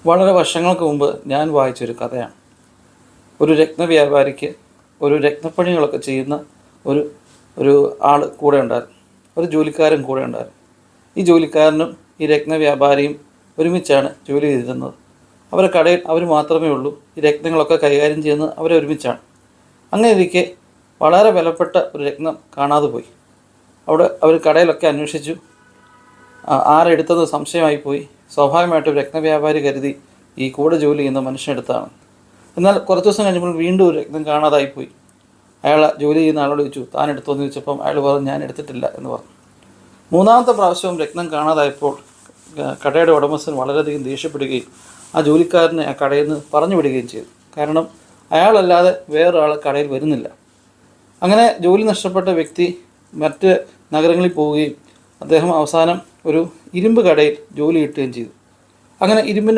വളരെ വർഷങ്ങൾക്ക് മുമ്പ് ഞാൻ വായിച്ചൊരു കഥയാണ്. ഒരു രത്നവ്യാപാരിക്ക് ഒരു രത്നപ്പണികളൊക്കെ ചെയ്യുന്ന ഒരു ഒരു ആൾ കൂടെ ഉണ്ടായിരുന്നു. ഒരു ജോലിക്കാരൻ കൂടെ ഉണ്ടായിരുന്നു. ഈ ജോലിക്കാരനും ഈ രത്നവ്യാപാരിയും ഒരുമിച്ചാണ് ജോലി ചെയ്തിരുന്നത്. അവരുടെ കടയിൽ അവർ മാത്രമേ ഉള്ളൂ. ഈ രത്നങ്ങളൊക്കെ കൈകാര്യം ചെയ്യുന്നത് അവരൊരുമിച്ചാണ്. അങ്ങനെ ഇരിക്കെ വളരെ വിലപ്പെട്ട ഒരു രത്നം കാണാതെ പോയി. അവിടെ അവർ കടയിലൊക്കെ അന്വേഷിച്ചു. ആരെടുത്തത് സംശയമായി പോയി. സ്വാഭാവികമായിട്ടും രത്നവ്യാപാരി കരുതി ഈ കൂടെ ജോലി ചെയ്യുന്ന മനുഷ്യനെടുത്താണ്. എന്നാൽ കുറച്ച് ദിവസം കഴിഞ്ഞപ്പോൾ വീണ്ടും ഒരു രത്നം കാണാതായിപ്പോയി. അയാൾ ജോലി ചെയ്യുന്ന ആളോട് ചോദിച്ചു, താൻ എടുത്തോന്ന് ചോദിച്ചപ്പം അയാൾ പറഞ്ഞു, ഞാൻ എടുത്തിട്ടില്ല എന്ന് പറഞ്ഞു. മൂന്നാമത്തെ പ്രാവശ്യവും രത്നം കാണാതായപ്പോൾ കടയുടെ ഉടമസ്ഥൻ വളരെയധികം ദേഷ്യപ്പെടുകയും ആ ജോലിക്കാരനെ ആ കടയിൽ നിന്ന് പറഞ്ഞു വിടുകയും ചെയ്തു. കാരണം അയാളല്ലാതെ വേറൊരാൾ കടയിൽ വരുന്നില്ല. അങ്ങനെ ജോലി നഷ്ടപ്പെട്ട വ്യക്തി മറ്റ് നഗരങ്ങളിൽ പോവുകയും അദ്ദേഹം അവസാനം ഒരു ഇരുമ്പ് കടയിൽ ജോലി കിട്ടുകയും ചെയ്തു. അങ്ങനെ ഇരുമ്പിൻ്റെ